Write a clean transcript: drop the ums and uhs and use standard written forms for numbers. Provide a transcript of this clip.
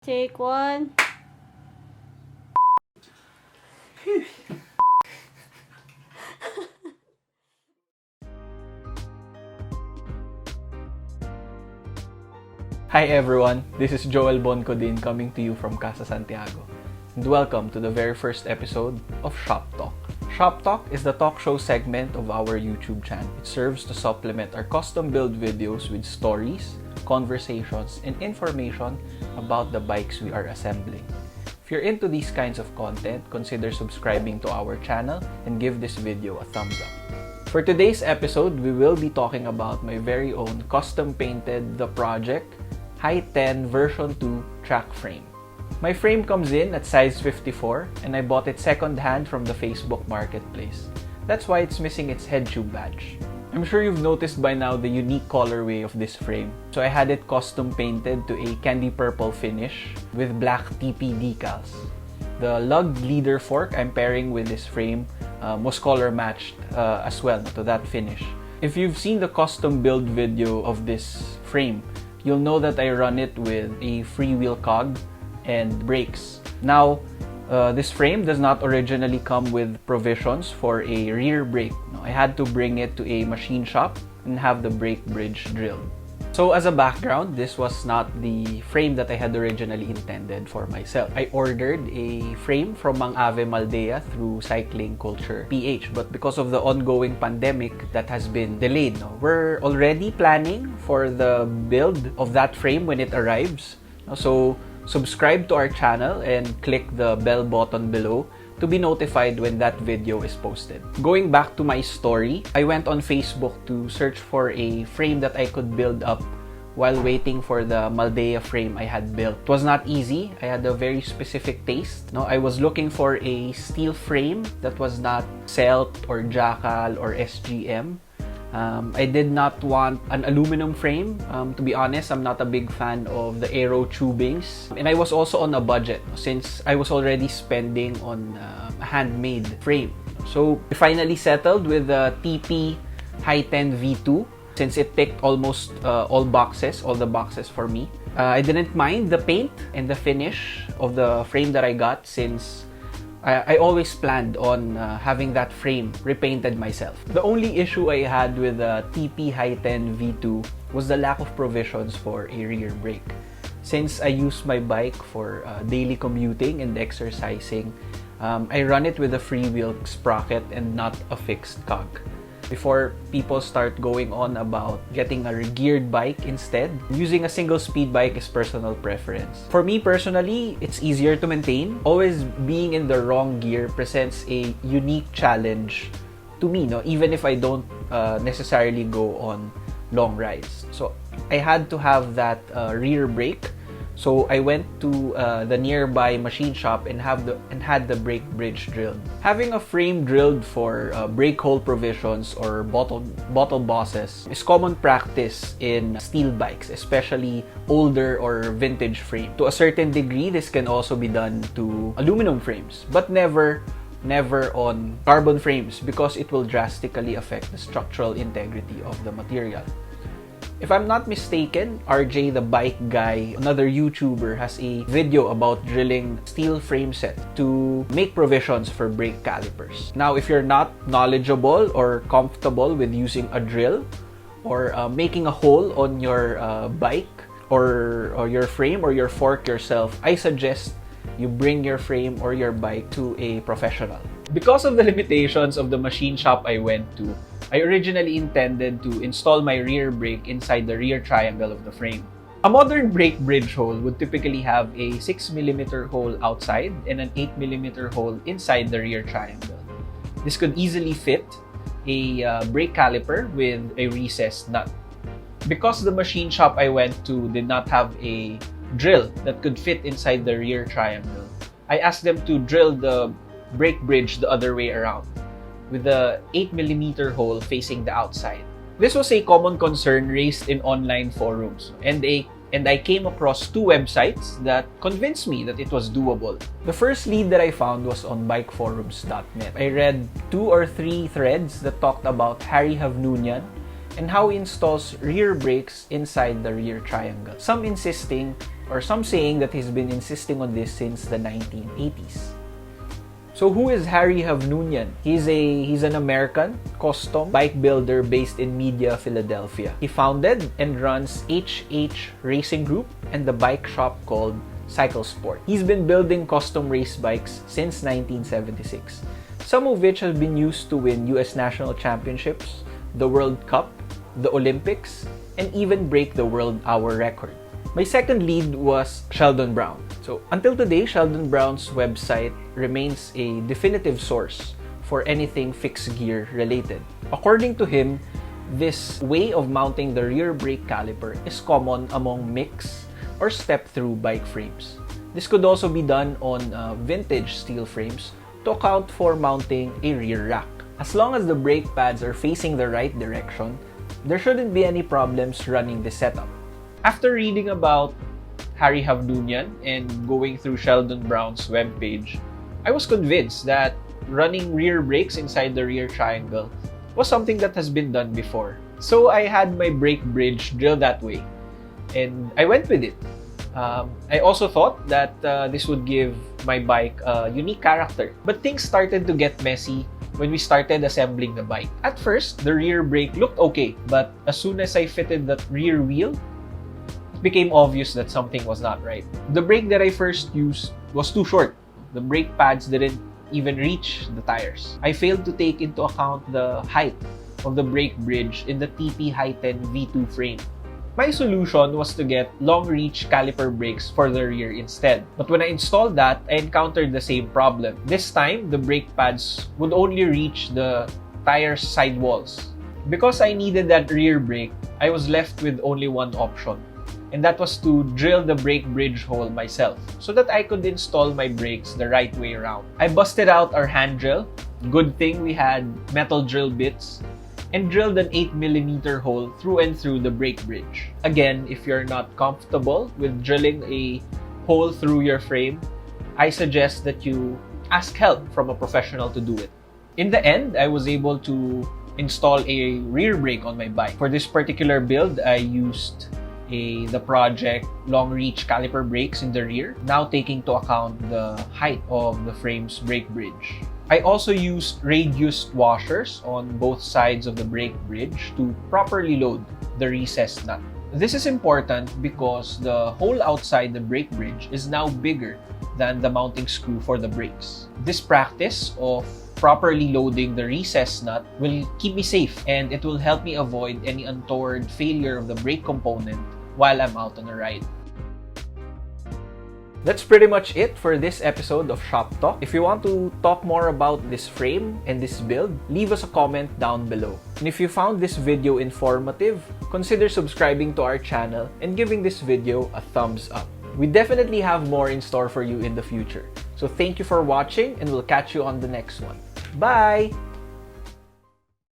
Take one. Hi everyone, this is Joel Boncodin coming to you from Casa Santiago. And welcome to the very first episode of Shop Talk. Shop Talk is the talk show segment of our YouTube channel. It serves to supplement our custom-built videos with stories, conversations, and information about the bikes we are assembling. If you're into these kinds of content, consider subscribing to our channel and give this video a thumbs up. For today's episode, we will be talking about my very own custom-painted the Project HiTen version 2 track frame. My frame comes in at size 54 and I bought it second-hand from the Facebook marketplace. That's why it's missing its head tube badge. I'm sure you've noticed by now the unique colorway of this frame. So I had it custom painted to a candy purple finish with black TP decals. The lug leader fork I'm pairing with this frame was color matched as well to that finish. If you've seen the custom build video of this frame, you'll know that I run it with a freewheel cog and brakes. Now, this frame does not originally come with provisions for a rear brake. No, I had to bring it to a machine shop and have the brake bridge drilled. So as a background, this was not the frame that I had originally intended for myself. I ordered a frame from Mang Ave Maldea through Cycling Culture PH, but because of the ongoing pandemic, that has been delayed. No? We're already planning for the build of that frame when it arrives. So subscribe to our channel and click the bell button below to be notified when that video is posted. Going back to my story, I went on Facebook to search for a frame that I could build up while waiting for the Maldea frame I had built. It was not easy. I had a very specific taste. No, I was looking for a steel frame that was not Celt or Jackal or SGM. I did not want an aluminum frame. To be honest, I'm not a big fan of the aero tubings. And I was also on a budget since I was already spending on a handmade frame. So we finally settled with the TP HiTen V2 since it ticked almost all the boxes for me. I didn't mind the paint and the finish of the frame that I got since I always planned on having that frame repainted myself. The only issue I had with the TP HiTen V2 was the lack of provisions for a rear brake. Since I use my bike for daily commuting and exercising, I run it with a freewheel sprocket and not a fixed cog. Before people start going on about getting a geared bike instead, using a single speed bike is personal preference. For me personally, it's easier to maintain. Always being in the wrong gear presents a unique challenge to me, no? Even if I don't necessarily go on long rides. So I had to have that rear brake. So I went to the nearby machine shop and had the brake bridge drilled. Having a frame drilled for brake hole provisions or bottle bosses is common practice in steel bikes, especially older or vintage frame. To a certain degree, this can also be done to aluminum frames, but never on carbon frames because it will drastically affect the structural integrity of the material. If I'm not mistaken, RJ the Bike Guy, another YouTuber, has a video about drilling steel frame set to make provisions for brake calipers. Now, if you're not knowledgeable or comfortable with using a drill or making a hole on your bike or your frame or your fork yourself, I suggest you bring your frame or your bike to a professional. Because of the limitations of the machine shop I went to, I originally intended to install my rear brake inside the rear triangle of the frame. A modern brake bridge hole would typically have a 6mm hole outside and an 8mm hole inside the rear triangle. This could easily fit a brake caliper with a recessed nut. Because the machine shop I went to did not have a drill that could fit inside the rear triangle, I asked them to drill the brake bridge the other way around, with the 8mm hole facing the outside. This was a common concern raised in online forums, and I came across two websites that convinced me that it was doable. The first lead that I found was on bikeforums.net. I read 2 or 3 threads that talked about Harry Havnunian and how he installs rear brakes inside the rear triangle. Some saying that he's been insisting on this since the 1980s. So who is Harry Havnunian? He's an American custom bike builder based in Media, Philadelphia. He founded and runs HH Racing Group and the bike shop called Cycle Sport. He's been building custom race bikes since 1976, some of which have been used to win US national championships, the World Cup, the Olympics, and even break the world hour record. My second lead was Sheldon Brown. So until today, Sheldon Brown's website remains a definitive source for anything fixed gear related. According to him, this way of mounting the rear brake caliper is common among mix or step-through bike frames. This could also be done on vintage steel frames to account for mounting a rear rack. As long as the brake pads are facing the right direction, there shouldn't be any problems running this setup. After reading about Harry Havnunian and going through Sheldon Brown's webpage, I was convinced that running rear brakes inside the rear triangle was something that has been done before. So I had my brake bridge drilled that way, and I went with it. I also thought that this would give my bike a unique character. But things started to get messy when we started assembling the bike. At first, the rear brake looked okay, but as soon as I fitted the rear wheel, it became obvious that something was not right. The brake that I first used was too short. The brake pads didn't even reach the tires. I failed to take into account the height of the brake bridge in the Project HiTen V2 frame. My solution was to get long-reach caliper brakes for the rear instead. But when I installed that, I encountered the same problem. This time, the brake pads would only reach the tire's sidewalls. Because I needed that rear brake, I was left with only one option, and that was to drill the brake bridge hole myself so that I could install my brakes the right way around. I busted out our hand drill. Good thing we had metal drill bits, and drilled an 8mm hole through and through the brake bridge. Again, if you're not comfortable with drilling a hole through your frame, I suggest that you ask help from a professional to do it. In the end, I was able to install a rear brake on my bike. For this particular build, I used the Project long reach caliper brakes in the rear, now taking into account the height of the frame's brake bridge. I also used radius washers on both sides of the brake bridge to properly load the recessed nut. This is important because the hole outside the brake bridge is now bigger than the mounting screw for the brakes. This practice of properly loading the recessed nut will keep me safe, and it will help me avoid any untoward failure of the brake component while I'm out on a ride. That's pretty much it for this episode of Shop Talk. If you want to talk more about this frame and this build, leave us a comment down below. And if you found this video informative, consider subscribing to our channel and giving this video a thumbs up. We definitely have more in store for you in the future. So thank you for watching, and we'll catch you on the next one. Bye!